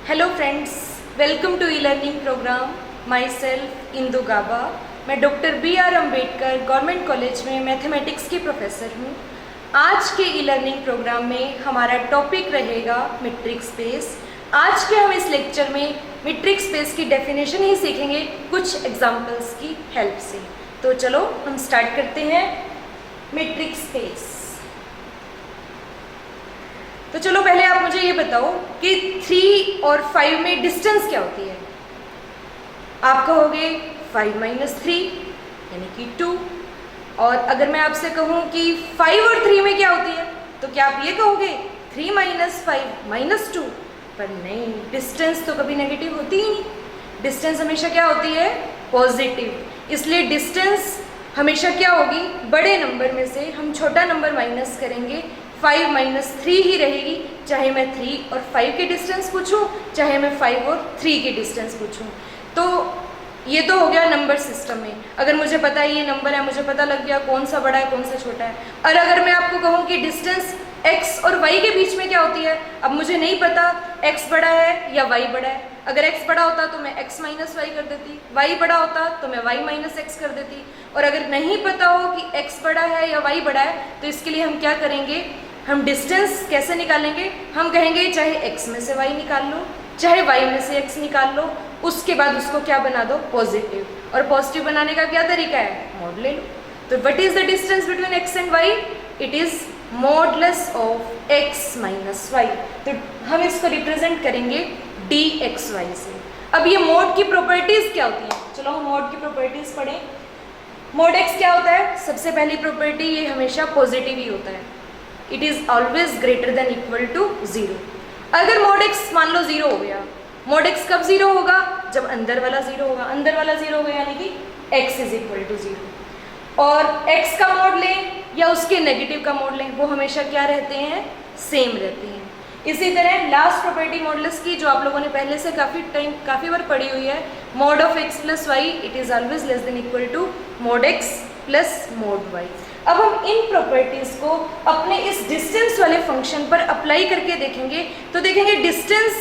Hello friends, welcome to e learning programme. Myself Indu Gaba. मैं doctor B.R. Ambedkar government college में mathematics की professor हूँ। आज के ई लर्निंग प्रोग्राम में हमारा टॉपिक रहेगा मीट्रिक स्पेस। आज के हम इस लेक्चर में मीट्रिक स्पेस की डेफिनेशन ही सीखेंगे कुछ एग्जाम्पल्स की हेल्प से। तो चलो हम स्टार्ट करते हैं मीट्रिक स्पेस। तो चलो पहले आप मुझे ये बताओ कि 3 और 5 में डिस्टेंस क्या होती है। आप कहोगे 5 - 3 यानी कि 2। और अगर मैं आपसे कहूँ कि 5 और 3 में क्या होती है तो क्या आप ये कहोगे 3 - 5 - 2। पर नहीं, डिस्टेंस तो कभी नेगेटिव होती ही नहीं। डिस्टेंस हमेशा क्या होती है, पॉजिटिव। इसलिए डिस्टेंस हमेशा क्या होगी, बड़े नंबर में से हम छोटा नंबर माइनस करेंगे, 5 - 3 ही रहेगी। चाहे मैं 3 और 5 के डिस्टेंस पूछूं, चाहे मैं 5 और 3 के डिस्टेंस पूछूं। तो ये तो हो गया नंबर सिस्टम में। अगर मुझे पता है ये नंबर है, मुझे पता लग गया कौन सा बड़ा है कौन सा छोटा है। और अगर मैं आपको कहूँ कि डिस्टेंस x और y के बीच में क्या होती है, अब मुझे नहीं पता x बड़ा है या y बड़ा है। अगर x बड़ा होता तो मैं x - y कर देती, y बड़ा होता तो मैं y - x कर देती। और अगर नहीं पता हो कि x बड़ा है या y बड़ा है तो इसके लिए हम क्या करेंगे, हम डिस्टेंस कैसे निकालेंगे। हम कहेंगे चाहे x में से y निकाल लो, चाहे y में से x निकाल लो, उसके बाद उसको क्या बना दो, पॉजिटिव। और पॉजिटिव बनाने का क्या तरीका है, मॉड ले लो। तो what is the distance between x and y, it is modulus of x - y। तो हम इसको रिप्रेजेंट करेंगे dxy से। अब ये मोड की प्रॉपर्टीज क्या होती है, चलो हम मोड की प्रॉपर्टीज पढ़ें। मोड x क्या होता है, सबसे पहली प्रॉपर्टी ये हमेशा पॉजिटिव ही होता है। It is always greater than equal to 0। अगर मोड x मान लो 0 हो गया, मोड x कब 0 होगा, जब अंदर वाला 0 होगा। अंदर वाला 0 होगा यानी कि x इज इक्वल टू 0। और x का मोड लें या उसके नेगेटिव का मोड लें, वो हमेशा क्या रहते हैं, सेम रहते हैं। इसी तरह लास्ट प्रॉपर्टी मॉडुलस की, जो आप लोगों ने पहले से काफ़ी बार पढ़ी हुई है, mod of x plus y it is always less than equal to mod x plus mod y। अब हम इन प्रॉपर्टीज को अपने इस डिस्टेंस वाले फंक्शन पर अप्लाई करके देखेंगे, तो देखेंगे डिस्टेंस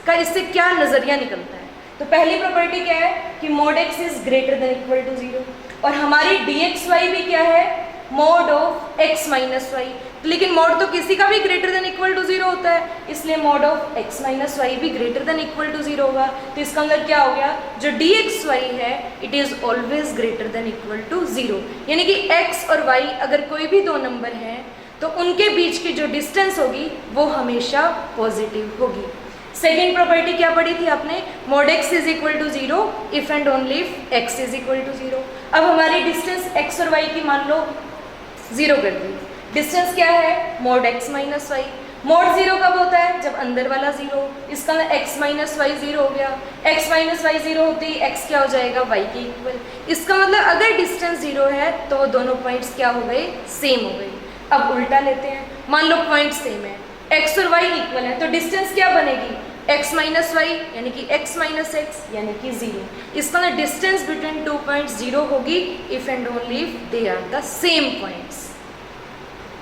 का इससे क्या नजरिया निकलता है। तो पहली प्रॉपर्टी क्या है कि mod x is greater than equal to 0। और हमारी dxy भी क्या है, मोड ऑफ x - y। लेकिन मोड तो किसी का भी ग्रेटर देन इक्वल टू 0 होता है, इसलिए मोड ऑफ x - y भी ग्रेटर देन इक्वल टू 0 होगा। तो इसका मतलब क्या हो गया, जो dxy है it is always greater than equal to 0। यानी कि x और y अगर कोई भी दो नंबर हैं तो उनके बीच की जो डिस्टेंस होगी वो हमेशा पॉजिटिव होगी। सेकेंड प्रॉपर्टी क्या पढ़ी थी आपने, mod x is equal to 0 if and only if x is equal to 0। अब हमारी डिस्टेंस x और y की मान लो 0 कर दी। डिस्टेंस क्या है, मोड x - y। मोड 0 कब होता है, जब अंदर वाला 0। इसका मतलब x - y 0 हो गया। x - y 0 होती है, x क्या हो जाएगा, y के इक्वल। इसका मतलब अगर डिस्टेंस 0 है तो वो दोनों पॉइंट्स क्या हो गए, सेम हो गए। अब उल्टा लेते हैं, मान लो पॉइंट सेम है, x और y इक्वल है, तो डिस्टेंस क्या बनेगी, x - y यानी कि x - x यानी कि 0। इसका मतलब डिस्टेंस बिटवीन 2 पॉइंट्स 0 होगी if and only if they are the same points.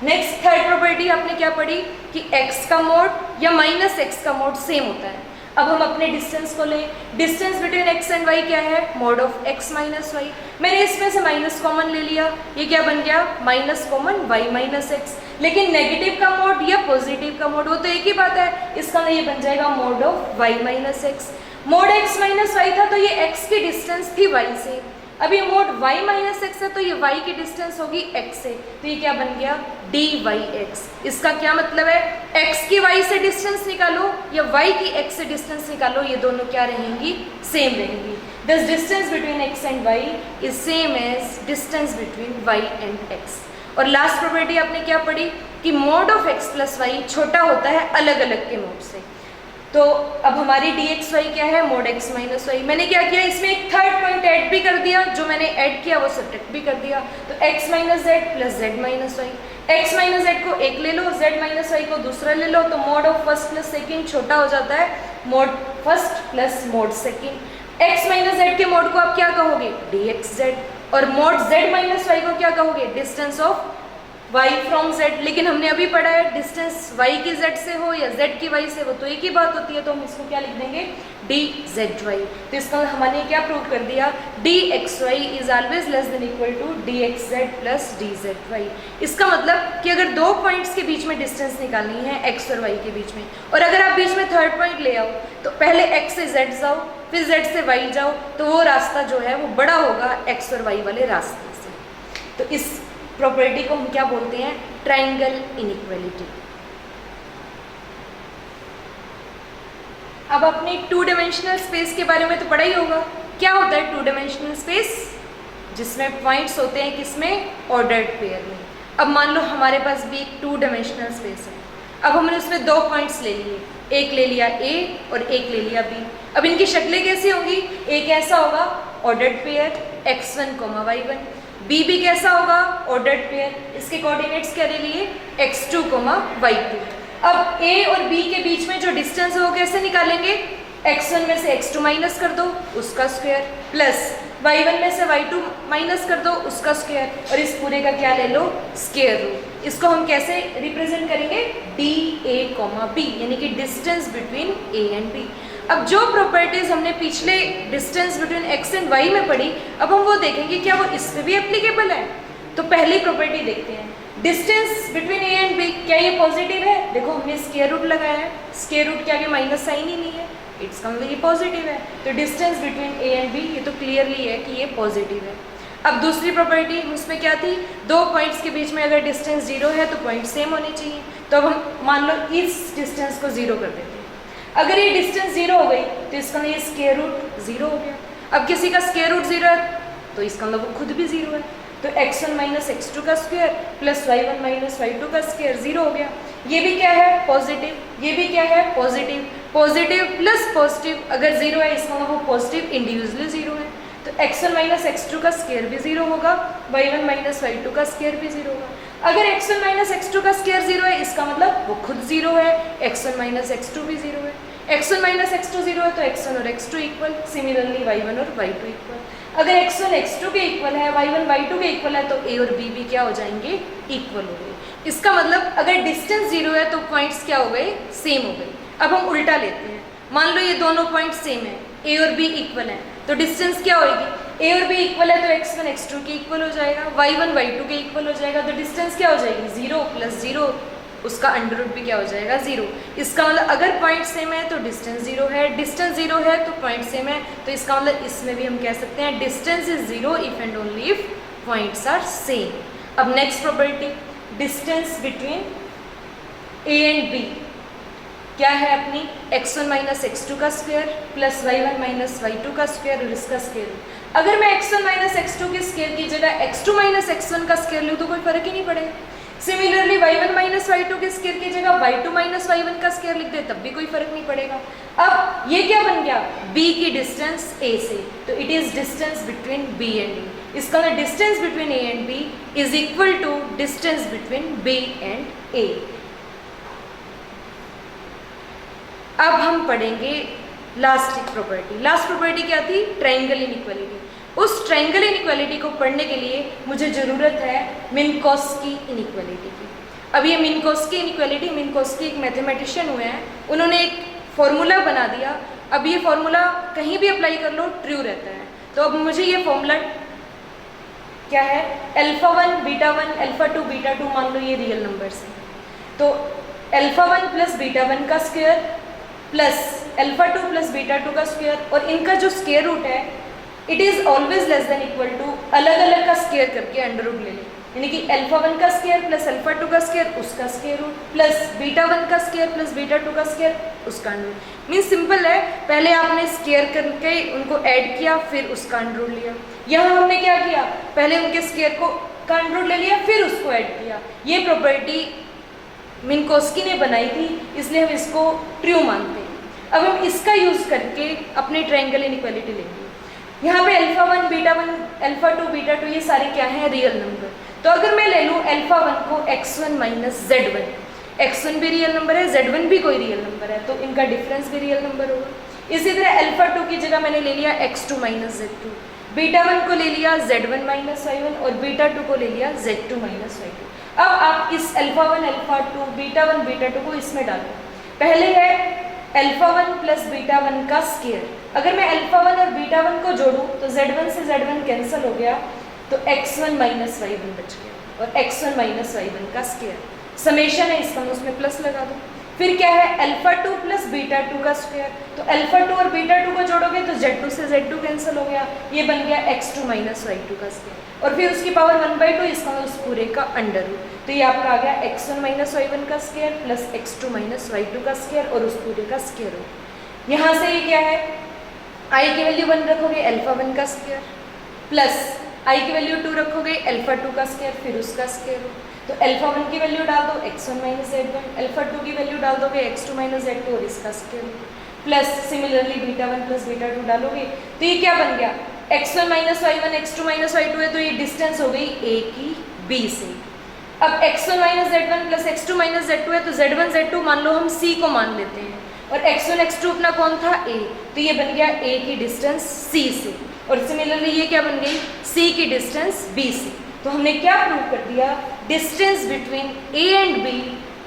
Next third property आपने क्या पढ़ी कि x का मोड या -x का मोड सेम होता है। अब हम अपने डिस्टेंस को लें, distance between x and y क्या है, मोड ऑफ x - y। मैंने इसमें से माइनस कॉमन ले लिया, ये क्या बन गया, माइनस कॉमन y - x। लेकिन नेगेटिव का मोड या पॉजिटिव का मोड वो तो एक ही बात है, इसका ये बन जाएगा mode of y - x। Mode x - y था तो ये x की डिस्टेंस थी y से। अब ये मोड y - x है तो ये y की डिस्टेंस होगी x से, तो ये क्या बन गया, dyx। इसका क्या मतलब है, x की y से डिस्टेंस निकालो या y की x से डिस्टेंस निकालो, ये दोनों क्या रहेंगी, सेम रहेंगी। This distance between x and y is same as distance between y and x। और लास्ट प्रॉपर्टी आपने क्या पढ़ी कि mod of x plus y छोटा होता है अलग अलग के मोड से। तो अब हमारी dxy क्या है, मोड x - y। मैंने क्या किया, इसमें एक थर्ड पॉइंट ऐड भी कर दिया, जो मैंने ऐड किया वो सब्ट्रैक्ट भी कर दिया। तो x - z plus z - y। x - z को एक ले लो, z - y को दूसरा ले लो, तो mode of first plus second छोटा हो जाता है, mode first plus mode second. x - z के मोड को आप क्या कहोगे, dxz। और मोड z - y को क्या कहोगे, distance of y from z, लेकिन हमने अभी पढ़ा है डिस्टेंस y की z से हो या z की y से हो तो एक ही बात होती है, तो हम इसको क्या लिख देंगे dzy। तो इसका हमने क्या प्रूव कर दिया, dxy is always less than equal to dxz plus dzy। इसका मतलब कि अगर दो पॉइंट्स के बीच में डिस्टेंस निकालनी है x और y के बीच में, और अगर आप बीच में थर्ड पॉइंट ले आओ तो पहले x से z जाओ फिर z से y जाओ, तो वो रास्ता जो है वो बड़ा होगा x और y वाले रास्ते से। तो इस प्रॉपर्टी को हम क्या बोलते हैं, ट्रायंगल इनइक्वालिटी। अब अपनी टू डायमेंशनल स्पेस के बारे में तो पढ़ा ही होगा। क्या होता है टू डायमेंशनल स्पेस, जिसमें पॉइंट्स होते हैं किसमें, ऑर्डर्ड पेयर में। अब मान लो हमारे पास भी एक टू डायमेंशनल स्पेस है, अब हमने उसमें दो पॉइंट्स ले लिए, एक ले लिया A और एक ले लिया B। अब इनकी शक्लें कैसी होंगी, एक ऐसा होगा ordered pair x1, y1, B भी कैसा होगा ऑर्डर्ड पेयर, इसके कोऑर्डिनेट्स क्या ले लिए x2, y2। अब A और B के बीच में जो डिस्टेंस है वो कैसे निकालेंगे, x1 में से x2 माइनस कर दो उसका स्क्वायर, प्लस y1 में से y2 माइनस कर दो उसका स्क्वायर, और इस पूरे का क्या ले लो स्क्वायर रूट। इसको हम कैसे रिप्रेजेंट करेंगे, dA, B, यानी कि distance between A and B। अब जो प्रॉपर्टीज हमने पिछले distance between x and y में पढ़ी, अब हम वो देखेंगे क्या वो इस पे भी एप्लीकेबल है। तो पहली प्रॉपर्टी देखते हैं, distance between A and B, क्या ये पॉजिटिव है, देखो हमने स्क्वायर रूट लगाया है, स्क्वायर रूट के आगे माइनस साइन ही नहीं है, इट्स का मतलब ये पॉजिटिव है। तो distance between A and B ये तो क्लियरली है कि ये पॉजिटिव है। अब दूसरी प्रॉपर्टी उसमें क्या थी, दो पॉइंट्स के बीच में अगर डिस्टेंस जीरो है तो पॉइंट सेम होने चाहिए। तो अब हम मान लो इस डिस्टेंस को जीरो कर देते हैं, अगर ये डिस्टेंस जीरो हो गई तो इसका मतलब ये स्क्वायर रूट जीरो हो गया। अब किसी का स्क्वायर रूट जीरो है तो इसका मतलब वो खुद भी जीरो है, तो x1 माइनस x2 का square plus y1 minus y2 का स्क्वायर जीरो हो गया। ये भी क्या है पॉजिटिव, ये भी क्या है पॉजिटिव, पॉजिटिव प्लस पॉजिटिव अगर जीरो है इसका मतलब वो पॉजिटिव इंडिविजुअली जीरो है, तो x1 माइनस x2 का स्क्वायर भी जीरो होगा, y1 माइनस y2 का स्क्वायर भी जीरो होगा। अगर x1 माइनस x2 का स्क्वायर जीरो है इसका मतलब वो खुद जीरो है, x1 माइनस x2 भी जीरो है, x1 माइनस x2 जीरो है तो x1 और x2 इक्वल, सिमिलरली y1 और y2 इक्वल। अगर x1 x2 के इक्वल है, y1 y2 के इक्वल है तो a और b भी क्या हो जाएंगे इक्वल हो गए। इसका मतलब अगर डिस्टेंस जीरो है तो पॉइंट्स क्या हो गए सेम हो गए। अब हम उल्टा लेते हैं, मान लो ये दोनों पॉइंट सेम है, a और b इक्वल है तो डिस्टेंस क्या होगी, a और b इक्वल है तो x1 x2 के इक्वल हो जाएगा, y1 y2 के इक्वल हो जाएगा, तो डिस्टेंस क्या हो जाएगी जीरो प्लस जीरो उसका अंडर रूट भी क्या हो जाएगा जीरो। इसका मतलब अगर पॉइंट सेम है तो डिस्टेंस जीरो है, डिस्टेंस जीरो है तो पॉइंट सेम है, तो इसका मतलब इसमें भी हम कह सकते हैं distance is zero if and only if points are same. अब next property, distance between a and b क्या है अपनी, x1 माइनस x2 का square plus y1 minus y2 का स्क्वायर और इसका स्क्वायर। अगर मैं x1 माइनस x2 के स्क्वायर की जगह x2 माइनस x1 का स्क्वायर लूँ तो कोई फर्क ही नहीं पड़ेगा। सिमिलरली y1 माइनस y2 के स्क्वायर की जगह y2 माइनस y1 का स्क्वायर लिख दे तब भी कोई फर्क नहीं पड़ेगा। अब ये क्या बन गया, b की डिस्टेंस a से, तो it is distance between b and a। इसका मतलब distance between a and b is equal to distance between b and a। अब हम पढ़ेंगे लास्ट प्रॉपर्टी। लास्ट प्रॉपर्टी क्या थी, ट्रायंगल इनइक्वालिटी। उस ट्रायंगल इनइक्वालिटी को पढ़ने के लिए मुझे ज़रूरत है मिन्कोस्की इनइक्वालिटी की। अब ये मिन्कोस्की इनइक्वालिटी, मिन्कोस्की एक मैथमेटिशियन हुए हैं, उन्होंने एक फॉर्मूला बना दिया। अब ये फॉर्मूला कहीं भी अप्लाई कर लो ट्रू रहता है। तो अब मुझे ये फॉर्मूला क्या है, अल्फा 1 बीटा 1 अल्फा 2 बीटा 2, मान लो ये रियल नंबर्स हैं, तो अल्फा 1 प्लस बीटा 1 का square plus alpha 2 plus beta 2 का स्क्वायर, और इनका जो स्क्वायर रूट है it is always less than equal to अलग अलग का स्क्वायर करके अंडर रूट ले लें, यानी कि अल्फा 1 का स्क्वायर प्लस अल्फा 2 का स्क्वायर उसका स्क्वायर रूट प्लस बीटा 1 का स्क्वायर प्लस बीटा 2 का स्क्वायर उसका अंडर रूट। मीन्स सिंपल है, पहले आपने स्क्वायर करके उनको ऐड किया फिर उसका अंडर रूट लिया। यहाँ हमने क्या किया, पहले उनके स्क्वायर को का अंडर रूट ले लिया फिर उसको ऐड किया। ये प्रॉपर्टी मिन्कोस्की ने बनाई थी, इसलिए हम इसको ट्रू मानते हैं। अब हम इसका यूज़ करके अपने ट्रायंगल इनइक्वालिटी लेंगे। यहाँ पे अल्फा 1 बीटा 1 अल्फा 2 बीटा 2 ये सारे क्या हैं रियल नंबर। तो अगर मैं ले लूँ अल्फा 1 को x1 माइनस z1, x1 भी रियल नंबर है, z1 भी कोई रियल नंबर है, तो इनका डिफरेंस भी रियल नंबर होगा। इसी तरह अल्फा 2 की जगह मैंने ले लिया x2 माइनस z2, बीटा 1 को ले लिया z1 माइनस y1 और बीटा 2 को ले लिया z2 माइनस y2। अब आप इस अल्फा 1 अल्फा 2 बीटा 1 बीटा 2 को इसमें डालो। पहले है अल्फा 1 प्लस बीटा 1 का स्क्वायर। अगर मैं अल्फा 1 और बीटा 1 को जोड़ूं तो z1 से z1 कैंसिल हो गया, तो x1 माइनस y1 बच गया और x1 माइनस y1 का स्क्वायर। समेशन है इसका, उसमें प्लस लगा दो। फिर क्या है अल्फा 2 प्लस बीटा 2 का स्क्वायर, तो अल्फा 2 और बीटा 2 को जोड़ोगे तो z2 से z2 कैंसिल हो गया, ये बन गया x2 माइनस y2 का स्क्वायर। और फिर उसकी पावर 1/2, इसका उस पूरे का अंडर रूट, तो ये आपका आ गया x1 माइनस y1 का square plus x2 minus y2 का स्क्वायर और उस पूरे का स्क्वायर रूट। यहाँ से ये क्या है, i की वैल्यू 1 रखोगे अल्फा 1 का स्क्वायर प्लस i की वैल्यू 2 रखोगे अल्फा 2 का स्क्वायर फिर उसका स्क्वायर रूट। तो अल्फा 1 की वैल्यू डाल दो x1 माइनस z1, अल्फा 2 की वैल्यू डाल दोगे x2 माइनस z2 और इसका square root plus similarly beta 1 plus beta 2 डालोगे, तो ये क्या बन गया x1 minus y1 x2 minus y2 है, तो ये डिस्टेंस हो गई a की b से। अब x1 minus z1 plus x2 minus z2 है, तो z1 z2 मान लो हम c को मान लेते हैं और x1 x2 अपना कौन था a, तो ये बन गया a की डिस्टेंस c से और सिमिलरली ये क्या बन गई c की डिस्टेंस b से। तो हमने क्या प्रूव कर दिया, distance between a and b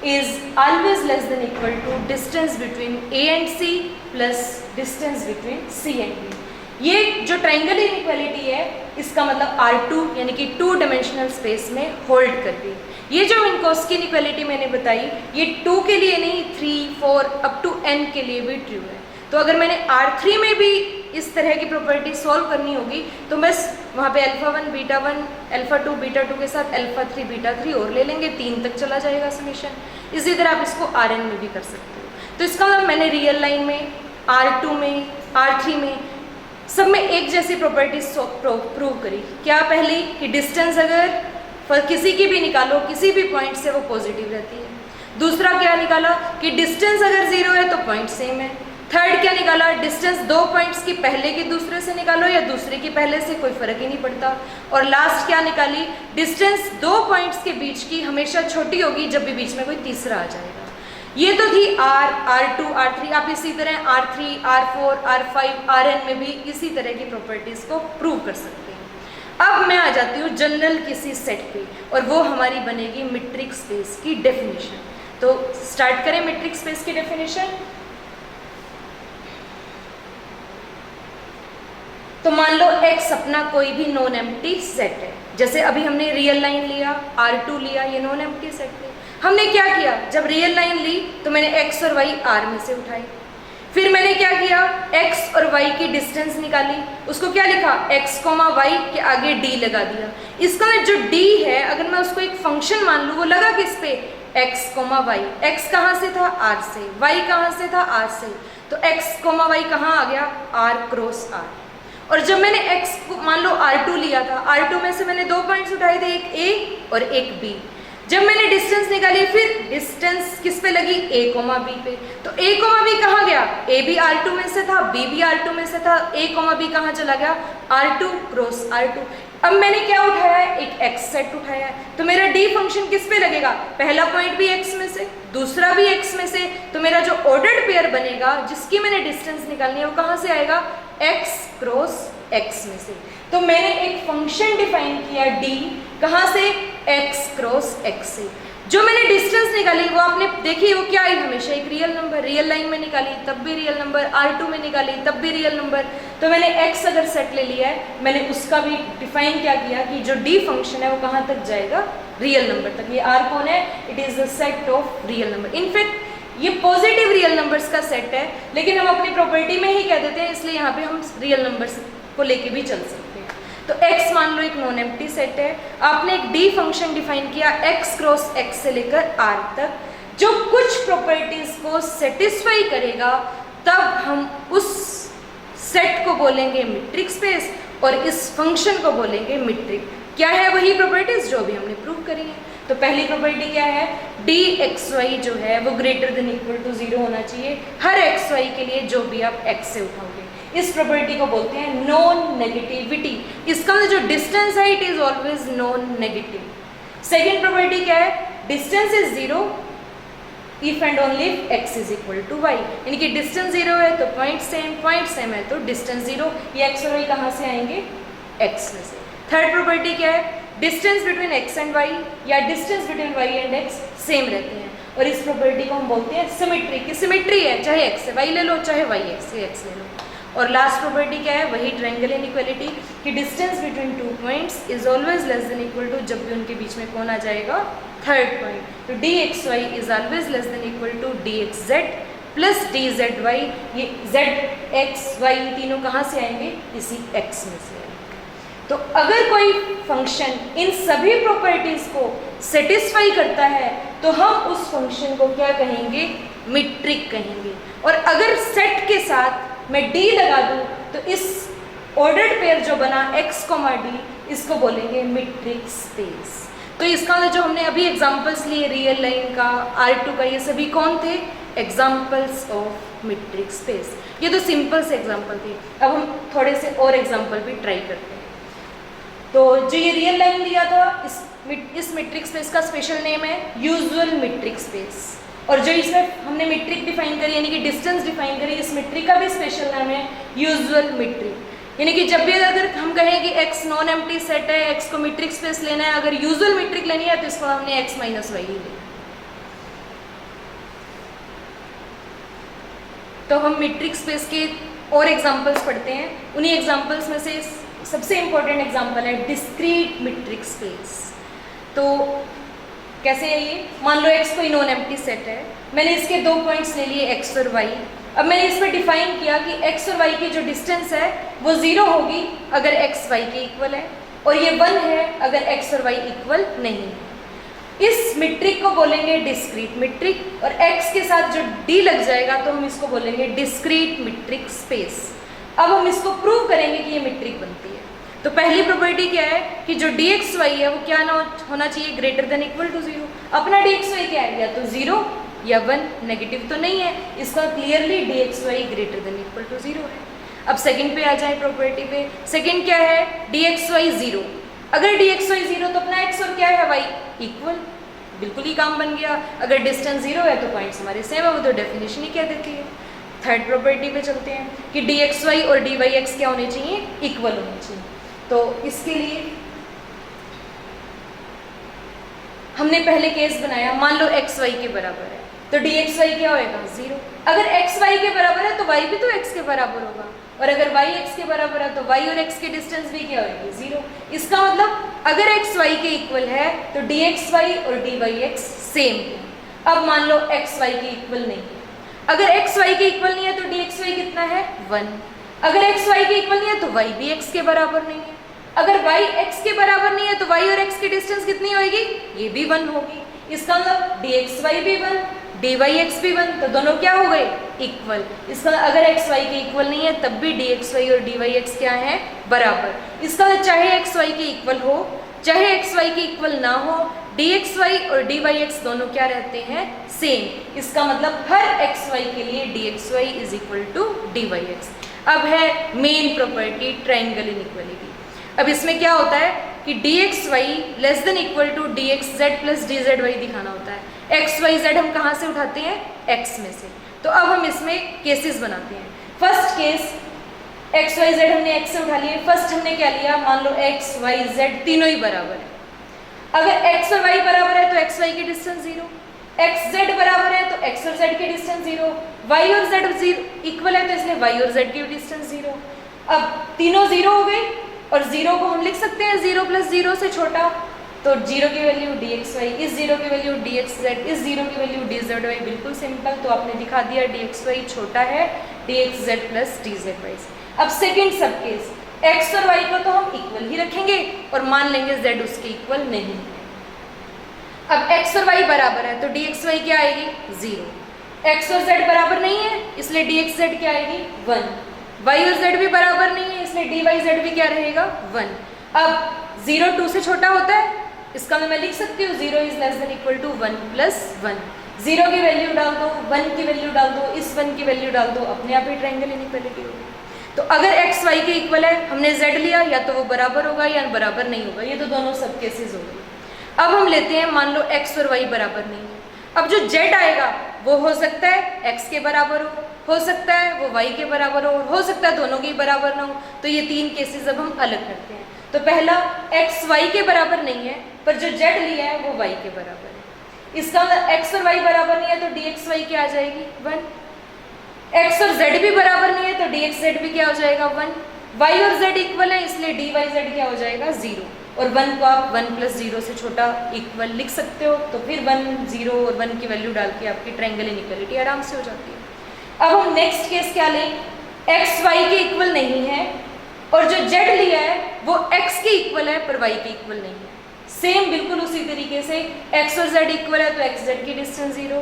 is always less than equal to distance between a and c plus distance between c and b। ये जो ट्रायंगल इनइक्वालिटी है इसका मतलब R2 यानी कि 2 डायमेंशनल स्पेस में होल्ड कर रही है। ये जो मिन्कोव्स्की इनइक्वालिटी मैंने बताई ये 2 के लिए नहीं 3, 4 अप टू n के लिए भी ट्रू है। तो अगर मैंने R3 में भी इस तरह की प्रॉपर्टी सॉल्व करनी होगी तो बस वहाँ पे अल्फा 1 बीटा 1 अल्फा 2 बीटा 2 के साथ अल्फा 3 बीटा 3 और ले लेंगे, 3 तक चला जाएगा समेशन। इसी तरह आप इसको Rn में भी कर सकते हो। तो इसका मतलब मैंने रियल लाइन में R2 में R3 में सब में एक जैसी प्रॉपर्टीज प्रूव करी। क्या पहली कि डिस्टेंस अगर किसी की भी निकालो किसी भी पॉइंट से वो पॉजिटिव रहती है। दूसरा क्या निकाला कि डिस्टेंस अगर 0 है तो पॉइंट सेम है। थर्ड क्या निकाला, डिस्टेंस 2 पॉइंट्स की पहले की दूसरे से निकालो या दूसरे की पहले से, कोई फर्क ही नहीं पड़ता। और लास्ट क्या निकाली, डिस्टेंस 2 पॉइंट्स के बीच की हमेशा छोटी होगी जब भी बीच में कोई तीसरा आ जाएगा। ये तो थी R2 R3। आप इसी तरह R3 R4 R5 Rn में भी इसी तरह की प्रॉपर्टीज को प्रूव कर सकते हैं। अब मैं आ जाती हूँ जनरल किसी सेट पे और वो हमारी बनेगी मीट्रिक स्पेस की डेफिनेशन। तो स्टार्ट करें मीट्रिक स्पेस की डेफिनेशन। तो मान लो X अपना कोई भी नॉन एम्प्टी सेट है, जैसे अभी हमने रियल लाइन लिया R2 लिया, ये नॉन एम्प्टी सेट है। हमने क्या किया, जब रियल लाइन ली तो मैंने x और y R में से उठाई। फिर मैंने क्या किया, x और y की डिस्टेंस निकाली, उसको क्या लिखा x, y के आगे d लगा दिया। इसका जो d है अगर मैं उसको एक फंक्शन मान लूँ वो लगा किस पे, x, y। x कहाँ से था R से, y कहाँ से था R से, तो x, y कहाँ आ गया R क्रॉस R। और जब मैंने x को मान लो R2 लिया था, R2 में से मैंने 2 पॉइंट्स उठाए थे, एक a और एक b। जब मैंने डिस्टेंस निकाली फिर डिस्टेंस किस पे लगी a, b पे, तो a, b कहाँ गया, a भी R2 में से था b भी R2 में से था, a, b कहाँ चला गया R2 क्रॉस R2। अब मैंने क्या उठाया है, एक x सेट उठाया है, तो मेरा d फंक्शन किस पे लगेगा, पहला पॉइंट भी x में से दूसरा भी x में से, तो मेरा जो ऑर्डर्ड पेयर बनेगा जिसकी मैंने डिस्टेंस निकालनी है वो कहाँ से आएगा, x क्रॉस x में से। तो मैंने एक फंक्शन डिफाइन किया d, कहाँ से, x क्रॉस x से। जो मैंने डिस्टेंस निकाली वो आपने देखी वो क्या आई, हमेशा एक रियल नंबर। रियल लाइन में निकाली तब भी रियल नंबर, R2 में निकाली तब भी रियल नंबर। तो मैंने x अगर सेट ले लिया है, मैंने उसका भी डिफाइन क्या किया कि जो d फंक्शन है वो कहाँ तक जाएगा, रियल नंबर तक। ये R कौन है, it is the set of real number. In fact ये पॉजिटिव रियल नंबर्स का सेट है, लेकिन हम अपनी प्रॉपर्टी में ही कह देते हैं, इसलिए यहाँ पे हम रियल नंबर्स को लेके भी चल सकते हैं। तो x मान लो एक नॉन एम्प्टी सेट है, आपने एक d फंक्शन डिफाइन किया x क्रॉस x से लेकर R तक, जो कुछ प्रॉपर्टीज को सेटिस्फाई करेगा, तब हम उस सेट को बोलेंगे मीट्रिक स्पेस और इस फंक्शन को बोलेंगे मीट्रिक। क्या है, वही प्रॉपर्टीज जो भी हमने प्रूव करी है। तो पहली प्रॉपर्टी क्या है, dxy जो है वो ग्रेटर देन इक्वल टू 0 होना चाहिए हर xy के लिए जो भी आप x से उठाओगे। इस प्रॉपर्टी को बोलते हैं नॉन नेगेटिविटी। इसका जो डिस्टेंस है it is always non negative. Second property क्या है, distance is 0 if and only if x is equal to y, यानी कि डिस्टेंस 0 है तो पॉइंट सेम है तो डिस्टेंस 0। ये x और y कहाँ से आएंगे, x में से। थर्ड प्रॉपर्टी क्या है, distance between x and y या distance between y and x same रहते हैं, और इस प्रॉपर्टी को हम बोलते हैं सिमेट्री की सिमेट्री है, चाहे x से y ले लो चाहे y से x ले लो। और लास्ट प्रॉपर्टी क्या है, वही ट्रायंगल इनइक्वालिटी कि distance between two points is always less than equal to, जब भी उनके बीच में कौन आ जाएगा, थर्ड पॉइंट। तो dxy is always less than equal to dxz plus dzy। ये z x y तीनों कहाँ से आएंगे, इसी x में से आएंगे। तो अगर कोई फंक्शन इन सभी प्रॉपर्टीज को सेटिस्फाई करता है तो हम उस फंक्शन को क्या कहेंगे, मीट्रिक कहेंगे। और अगर सेट के साथ मैं d लगा दूं तो इस ऑर्डर्ड पेयर जो बना x, d, इसको बोलेंगे मीट्रिक स्पेस। तो इसका जो हमने अभी एग्जांपल्स लिए रियल लाइन का, R2 का, ये सभी कौन थे, एग्जांपल्स ऑफ मीट्रिक स्पेस। ये तो सिंपल से एग्जांपल थे। अब हम थोड़े से और एग्जांपल भी ट्राई करते हैं। तो जो ये रियल लाइन दिया था, इस मीट्रिक स्पेस का स्पेशल नेम है यूजुअल मीट्रिक स्पेस। और जो इसमें हमने मीट्रिक डिफाइन करी यानी कि डिस्टेंस डिफाइन करी, इस मीट्रिक का भी स्पेशल नाम है यूजुअल मीट्रिक। यानी कि जब भी अगर हम कहें कि x नॉन एम्प्टी सेट है, x को मीट्रिक स्पेस लेना है, अगर यूजुअल मीट्रिक लेनी है तो इसको हमने x माइनस वाई लेना। तो हम मीट्रिक स्पेस के और एग्जांपल्स पढ़ते हैं। उन्हीं एग्जांपल्स में से सबसे इंपॉर्टेंट एग्जांपल है डिस्क्रीट मीट्रिक स्पेस। तो कैसे है ये, मान लो x कोई नॉन एम्प्टी सेट है, मैंने इसके दो पॉइंट्स ले लिए x और y। अब मैंने इसमें डिफाइन किया कि x और y की जो डिस्टेंस है वो 0 होगी अगर x y के इक्वल है, और ये 1 है अगर x और y इक्वल नहीं है। इस मीट्रिक को बोलेंगे डिस्क्रीट मीट्रिक, और x के साथ जो d लग जाएगा तो हम इसको बोलेंगे डिस्क्रीट मीट्रिक स्पेस। अब हम इसको प्रूव करेंगे कि ये मीट्रिक बनती है। तो पहली प्रॉपर्टी क्या है कि जो dxy है वो क्या ना होना चाहिए, ग्रेटर देन इक्वल टू 0। अपना dxy क्या है, या तो 0 या 1, नेगेटिव तो नहीं है, इसका clearly dxy greater than equal to 0 है। अब सेकंड पे आ जाए प्रॉपर्टी पे। सेकंड क्या है, dxy 0। अगर dxy 0 तो अपना x और क्या है y इक्वल, बिल्कुल ही काम बन गया। अगर डिस्टेंस 0 है तो पॉइंट्स हमारे सेम है, वो तो डेफिनेशन ही क्या देती है। थर्ड प्रॉपर्टी पे चलते हैं कि dxy और dyx क्या होने चाहिए, इक्वल होने चाहिए। तो इसके लिए हमने पहले केस बनाया, मान लो x y के बराबर है तो dxy क्या होएगा, 0। अगर x y के बराबर है तो y भी तो x के बराबर होगा, और अगर y x के बराबर है तो y और x की डिस्टेंस भी क्या होगी, 0। इसका मतलब अगर x y के इक्वल है तो dxy और dyx सेम है। अब मान लो x y के इक्वल नहीं है, अगर x y के इक्वल नहीं है तो dxy कितना है, 1। अगर x y के इक्वल नहीं है तो y भी x के बराबर नहीं है। अगर y x के बराबर नहीं है तो y और x की डिस्टेंस कितनी होगी, ये भी 1 होगी। इसका मतलब dxy भी 1, dyx भी 1, तो दोनों क्या हो गए, इक्वल। इसका अगर x y के इक्वल नहीं है तब भी dxy और dyx क्या है, बराबर। इसका मतलब चाहे x y के इक्वल हो चाहे x y के इक्वल ना हो, dxy और dyx दोनों क्या रहते हैं, सेम। इसका मतलब हर x y के लिए dxy is equal to dyx। अब है मेन प्रॉपर्टी ट्रायंगल इनइक्वालिटी। अब इसमें क्या होता है कि dxy less than equal to dxz plus dzy दिखाना होता है। x y z हम कहाँ से उठाते हैं, x में से। तो अब हम इसमें केसेस बनाते हैं। First case x y z हमने x से उठा लिए। फर्स्ट हमने क्या लिया, मान लो x y z तीनों ही बराबर है। अगर x और y बराबर है तो x y की डिस्टेंस 0, x z बराबर है तो x और z की डिस्टेंस 0, y और z इक्वल है तो इसलिए y और z की डिस्टेंस 0। अब तीनों 0 हो गए, और 0 को हम लिख सकते हैं 0 प्लस 0 से छोटा, तो 0 की वैल्यू dxy, इस 0 की वैल्यू dxz, इस 0 की वैल्यू dzy। बिल्कुल सिंपल, तो आपने दिखा दिया dxy छोटा है dxz प्लस dzy से। अब सेकेंड सब केस, x और y को तो हम इक्वल ही रखेंगे और मान लेंगे z उसके इक्वल नहीं है। अब x और y बराबर है तो dxy क्या आएगी, 0। x और z बराबर नहीं है इसलिए dxz क्या आएगी, 1। y और z भी बराबर नहीं है इसलिए dyz भी क्या रहेगा, 1। अब 0 2 से छोटा होता है, इसका मैं लिख सकती हूँ 0 is less than equal to 1 plus 1। 0 की वैल्यू डाल दो, 1 की वैल्यू डाल दो, इस 1 की वैल्यू डाल दो, अपने आप ही ट्रायंगल इनइक्वालिटी होगी। तो अगर x y के इक्वल है, हमने z लिया, या तो वो बराबर होगा या बराबर नहीं होगा। ये तो दोनों सब केसेस हो गए। अब हम लेते हैं, मान लो x और y बराबर नहीं है। अब जो z आएगा वो हो सकता है x के बराबर हो सकता है वो y के बराबर हो सकता है दोनों के बराबर ना हो। तो ये तीन केसेस अब हम अलग करते हैं। तो पहला x y के बराबर नहीं है, पर जो z लिया है वो y के बराबर है। इसका मतलब x और y बराबर नहीं है तो dxy क्या आ जाएगी 1। x और z भी बराबर नहीं है तो dxz भी क्या हो जाएगा 1। y और z इक्वल है इसलिए dyz क्या हो जाएगा 0। और 1 को आप 1 + 0 से छोटा इक्वल लिख सकते हो, तो फिर 1 0 और 1 की वैल्यू डाल के आपकी ट्रायंगल इनइक्वालिटी आराम से हो जाती है। अब हम नेक्स्ट केस क्या लें, x y के इक्वल नहीं है और जो z लिया है वो x के इक्वल है पर y के इक्वल नहीं है। सेम बिल्कुल उसी तरीके से x और z इक्वल है तो x z की डिस्टेंस 0,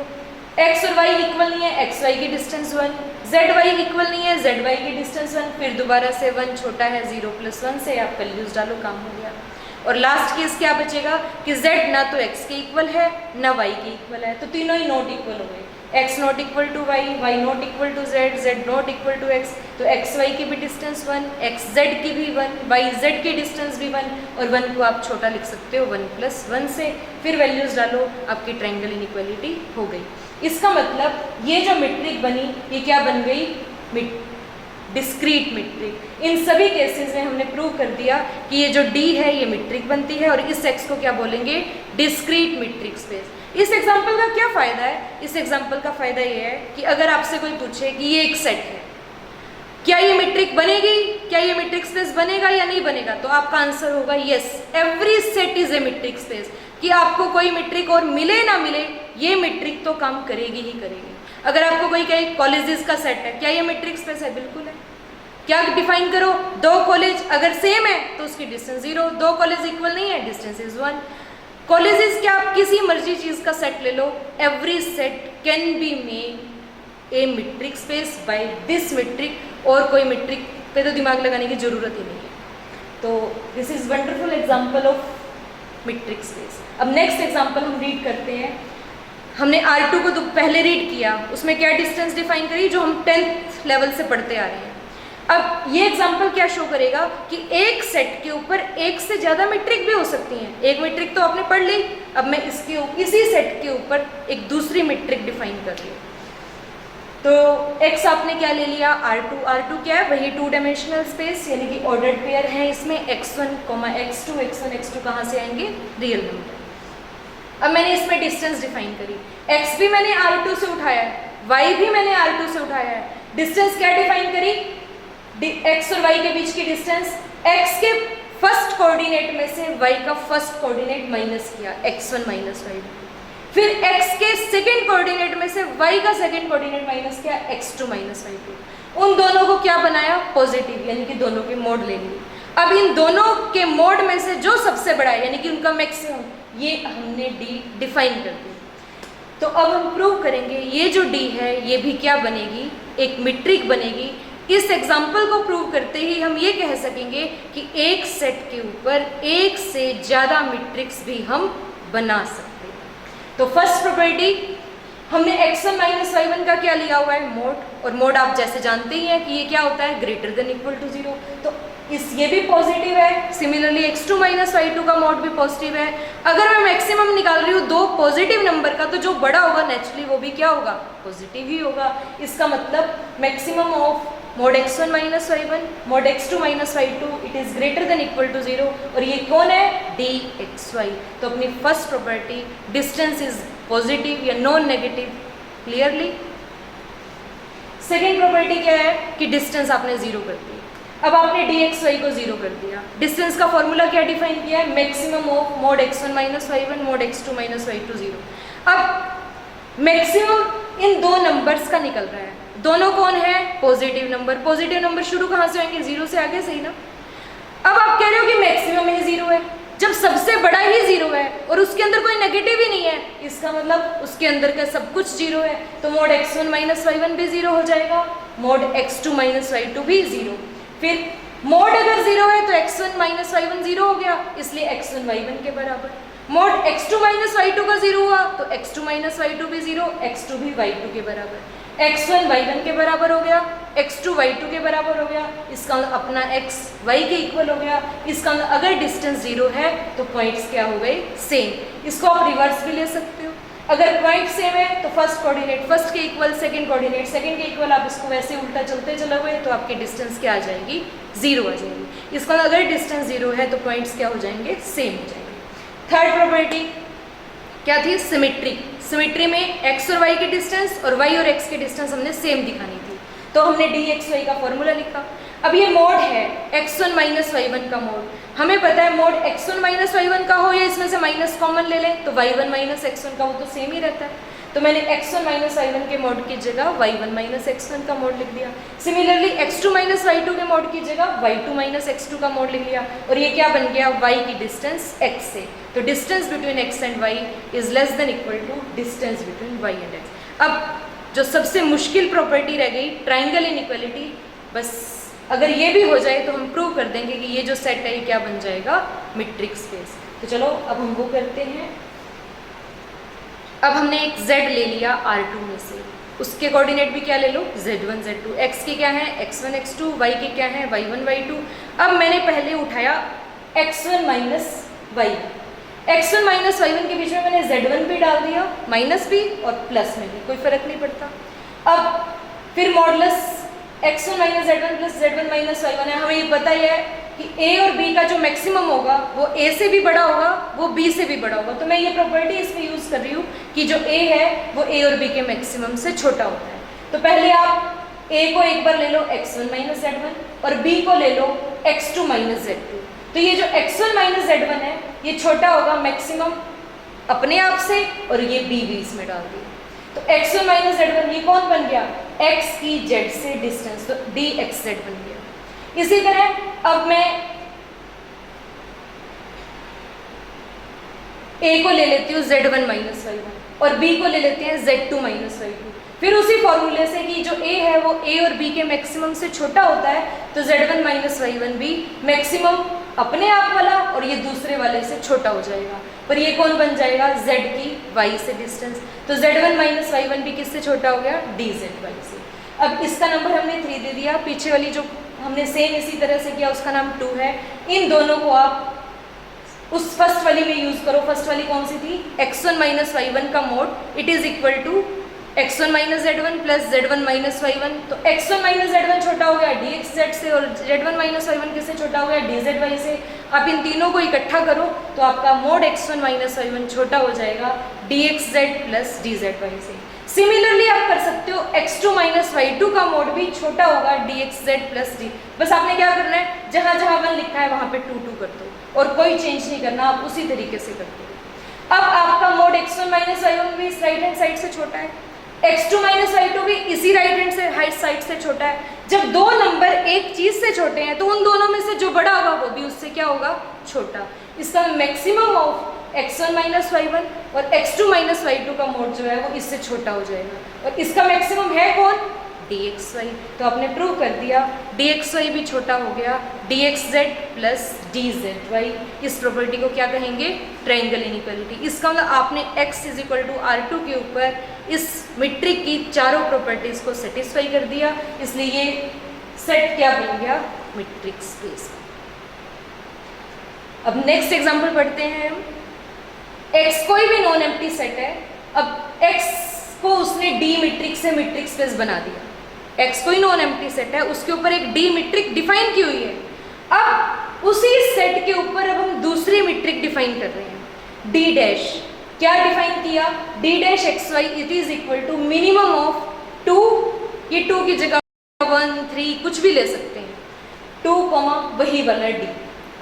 x और y इक्वल नहीं है x y की डिस्टेंस 1, z y इक्वल नहीं है z y की डिस्टेंस 1, फिर दोबारा से 1 छोटा है 0 + 1 से आप वैल्यूज डालो, काम हो गया। और लास्ट केस क्या बचेगा कि z ना तो x के इक्वल है ना y के इक्वल है, तो तीनों ही नॉट इक्वल हो गए। x not equal to y, y not equal to z, z not equal to x, तो x y की भी डिस्टेंस 1, x z की भी 1, y z की डिस्टेंस भी 1, और 1 को आप छोटा लिख सकते हो 1 + 1 से, फिर वैल्यूज डालो, आपकी ट्रायंगल इनइक्वालिटी हो गई। इसका मतलब ये जो मीट्रिक बनी ये क्या बन गई, डिस्क्रीट मीट्रिक। इन सभी केसेस में हमने प्रूव कर दिया कि ये जो D है ये मीट्रिक बनती है और इस x को क्या बोलेंगे, डिस्क्रीट मीट्रिक स्पेस। इस एग्जाम्पल का क्या फ़ायदा है, इस एग्जाम्पल का फ़ायदा ये है कि अगर आपसे कोई पूछे कि ये एक सेट है, क्या ये मीट्रिक बनेगी, क्या ये मीट्रिक स्पेस बनेगा या नहीं बनेगा, तो आपका आंसर होगा yes, every set is a metric space. कि आपको कोई मीट्रिक और मिले ना मिले ये मीट्रिक तो काम करेगी ही करेगी। अगर आपको कोई कहे कॉलेजेस का सेट है, क्या ये मीट्रिक स्पेस है, बिल्कुल है। क्या डिफाइन करो, 2 कॉलेज अगर सेम है तो उसकी डिस्टेंस 0, 2 कॉलेज इक्वल नहीं है डिस्टेंस इज 1। कॉलेजेस क्या आप किसी मर्जी चीज का सेट ले लो, every set can be made a metric space by this metric, और कोई मीट्रिक पे तो दिमाग लगाने की जरूरत ही नहीं है। तो this is wonderful example of metric space. अब नेक्स्ट एग्जांपल हम रीड करते हैं। हमने R2 को तो पहले रीड किया, उसमें क्या डिस्टेंस डिफाइन करी जो हम 10th लेवल से पढ़ते आ रहे हैं। अब ये एग्जांपल क्या शो करेगा कि एक सेट के ऊपर एक से ज़्यादा मीट्रिक भी हो सकती हैं। एक मीट्रिक तो आपने पढ़ ली, अब मैं इसी सेट के ऊपर एक दूसरी मीट्रिक डिफाइन कर रही हूँ। तो x आपने क्या ले लिया, R2 क्या है, वही 2 डायमेंशनल स्पेस, यानी कि ऑर्डर्ड पेयर है इसमें x1, x2, x1, x2 कहाँ से आएंगे, रियल नंबर। अब मैंने इसमें डिस्टेंस डिफाइन करी, x भी मैंने R2 से उठाया है, y भी मैंने R2 से उठाया है। डिस्टेंस क्या डिफाइन करी, x और y के बीच की डिस्टेंस, x के फर्स्ट कोऑर्डिनेट में से y का फर्स्ट कोऑर्डिनेट माइनस किया, x1 - y2, फिर x के सेकेंड कोऑर्डिनेट में से y का सेकेंड कोऑर्डिनेट माइनस किया, x2 - y2। उन दोनों को क्या बनाया, पॉजिटिव, यानी कि दोनों के मोड ले लिए। अब इन दोनों के मोड में से जो सबसे बड़ा है यानी कि उनका मैक्सिमम, ये हमने D डिफाइन कर दी। तो अब हम प्रूव करेंगे ये जो D है ये भी क्या बनेगी, एक मीट्रिक बनेगी। इस एग्जाम्पल को प्रूव करते ही हम ये कह सकेंगे कि एक सेट के ऊपर एक से ज़्यादा मीट्रिक्स भी हम बना सकते हैं। तो फर्स्ट प्रॉपर्टी हमने x1 - y1 का क्या लिया हुआ है, मोड, और मोड आप जैसे जानते ही हैं कि ये क्या होता है, ग्रेटर देन इक्वल टू 0। तो ये भी पॉजिटिव है। सिमिलरली x2 - y2 का मोड भी पॉजिटिव है। अगर मैं मैक्सिमम निकाल रही हूँ 2 पॉजिटिव नंबर का, तो जो बड़ा होगा नेचुरली वो भी क्या होगा, पॉजिटिव ही होगा। इसका मतलब maximum of mod x1 - y1 mod x2 - y2 it is greater than equal to 0, और ये कौन है, dxy। तो अपनी first property distance is positive या non negative, clearly. Second property क्या है कि डिस्टेंस आपने 0 कर दी। अब आपने dxy को 0 कर दिया। डिस्टेंस का फॉर्मूला क्या डिफाइन किया है, maximum of mod x1 - y1 mod x2 - y2 0। अब मैक्सिमम इन 2 नंबर्स का निकल रहा है, दोनों कौन है, पॉजिटिव नंबर। पॉजिटिव नंबर शुरू कहाँ से आएंगे, 0 से आगे, सही ना। अब आप कह रहे हो कि मैक्सिमम ही 0 है, जब सबसे बड़ा ही 0 है और उसके अंदर कोई नेगेटिव ही नहीं है, इसका मतलब उसके अंदर का सब कुछ 0 है। तो मोड x1 - y1 भी 0 हो जाएगा, मोड x2 - y2 भी 0। फिर मोड अगर 0 है तो x1 - y1 0 हो गया, इसलिए x1 y1 के बराबर। मोड x2 - y2 का 0 हुआ तो x2 - y2 भी 0, x2 भी y2 के बराबर। x1 y1 के बराबर हो गया, x2 y2 के बराबर हो गया, इसका अपना x y के इक्वल हो गया। इसका अगर डिस्टेंस 0 है तो पॉइंट्स क्या हो गए, सेम। इसको आप रिवर्स भी ले सकते हो। अगर पॉइंट सेम है तो फर्स्ट कोऑर्डिनेट फर्स्ट के इक्वल, सेकंड कोऑर्डिनेट सेकंड के इक्वल, आप इसको वैसे उल्टा चलते चलोगे तो आपकी डिस्टेंस क्या आ जाएगी, 0 आ जाएगी। इसका अगर डिस्टेंस 0 है तो पॉइंट्स क्या हो जाएंगे, सेम हो जाएंगे। थर्ड प्रॉपर्टी क्या थी, सिमेट्री। सिमेट्री में x और y की डिस्टेंस और y और x की डिस्टेंस हमने सेम दिखानी थी, तो हमने dxy का फॉर्मूला लिखा। अब ये मोड है x1 माइनस y1 का मोड, हमें पता है मोड x1 माइनस y1 का हो या इसमें से माइनस कॉमन ले लें तो y1 माइनस x1 का, वो तो सेम ही रहता है। तो मैंने x1 माइनस y1 के मोड की जगह y1 माइनस x1 का मोड लिख दिया। सिमिलरली x2 माइनस y2 के मोड की जगह y2 माइनस x2 का मोड लिख लिया, और ये क्या बन गया, y की डिस्टेंस x से। तो distance between x and y is less than equal to distance between y and x। अब जो सबसे मुश्किल प्रॉपर्टी रह गई, ट्राइंगल इनइक्वालिटी, बस अगर ये भी हो जाए तो हम प्रूव कर देंगे कि ये जो सेट है ये क्या बन जाएगा, मीट्रिक स्पेस। तो चलो अब हम वो करते हैं। अब हमने एक z ले लिया R2 में से, उसके कोऑर्डिनेट भी क्या ले लो, z1 z2, x के क्या है x1 x2, y के क्या है y1 y2। अब मैंने पहले उठाया x1 minus y1, x1 minus y1 के बीच में मैंने z1 भी डाल दिया, माइनस भी और प्लस में भी, कोई फर्क नहीं पड़ता। अब फिर modulus x1 minus z1 plus z1 minus y1 है। हमें ये पता ही है कि a और b का जो मैक्सिमम होगा वो a से भी बड़ा होगा, वो b से भी बड़ा होगा। तो मैं ये प्रॉपर्टी इसमें यूज़ कर रही हूँ कि जो a है वो a और b के मैक्सिमम से छोटा होता है। तो पहले आप a को एक बार ले लो x1 माइनस z1 और b को ले लो x2 माइनस z2। तो ये जो x1 माइनस z1 है ये छोटा होगा मैक्सिमम अपने आप से, और ये b भी इसमें डाल दिया। तो x1 माइनस z1 ये कौन बन गया, x की z से डिस्टेंस, तो dxz बन गया। इसी तरह अब मैं a को ले लेती हूँ z1 माइनस y1 और b को ले लेते हैं z2 माइनस y2। फिर उसी फॉर्मूले से कि जो a है वो a और b के मैक्सिमम से छोटा होता है, तो z1 माइनस y1 भी मैक्सिमम अपने आप वाला और ये दूसरे वाले से छोटा हो जाएगा। पर ये कौन बन जाएगा, z की y से डिस्टेंस। तो z1 माइनस y1 भी किससे छोटा हो गया, dzy से। अब इसका नंबर हमने 3 दे दिया, पीछे वाली जो हमने सेम इसी तरह से किया उसका नाम 2 है। इन दोनों को आप उस फर्स्ट वाली में यूज करो। फर्स्ट वाली कौन सी थी, x1 माइनस y1 का mod it is equal to x1 minus z1 plus z1 minus y1। तो x1 माइनस z1 छोटा हो गया dxz से और z1 माइनस y1 किससे छोटा हो गया, dzy से। आप इन तीनों को इकट्ठा करो तो आपका मोड x1 माइनस y1 छोटा हो जाएगा dxz प्लस dzy से। सिमिलरली आप कर सकते हो x2 माइनस y2 का मोड भी छोटा होगा dxz प्लस d। बस आपने क्या करना है, जहां जहां 1 लिखा है वहां पे 2 2 कर दो और कोई चेंज नहीं करना, आप उसी तरीके से करते हो। अब आपका मोड x1 माइनस y1 भी इस राइट हैंड साइड से छोटा है, x2 माइनस y2 भी इसी राइट हैंड से हाइट साइड से छोटा है। जब दो नंबर एक चीज से छोटे हैं तो उन दोनों में से जो बड़ा होगा वो भी उससे क्या होगा, छोटा। इसका maximum of x1 minus y1 और x2 माइनस y2 का मोड जो है वो इससे छोटा हो जाएगा, और इसका मैक्सिमम है कौन, dxy। तो आपने प्रूव कर दिया dxy भी छोटा हो गया dxz प्लस dzy। इस प्रॉपर्टी को क्या कहेंगे, ट्रायंगल इनइक्वालिटी। इसका मतलब आपने x is equal to R2 के ऊपर इस मीट्रिक की चारों प्रॉपर्टीज को सेटिस्फाई कर दिया, इसलिए ये सेट क्या बन गया, मीट्रिक स्पेस। अब नेक्स्ट एग्जांपल पढ़ते हैं हम। x कोई भी नॉन एम्प्टी सेट है, अब x को उसने डी मीट्रिक से मीट्रिक स्पेस बना दिया। x कोई नॉन एम्प्टी सेट है, उसके ऊपर एक डी मीट्रिक डिफाइन की हुई है। अब उसी सेट के ऊपर अब हम दूसरी मीट्रिक डिफाइन कर रहे हैं, d डैश। क्या डिफाइन किया, d dash xy it is equal to minimum of 2, ये 2 की जगह 1 3 कुछ भी ले सकते हैं, 2 वही वाला d।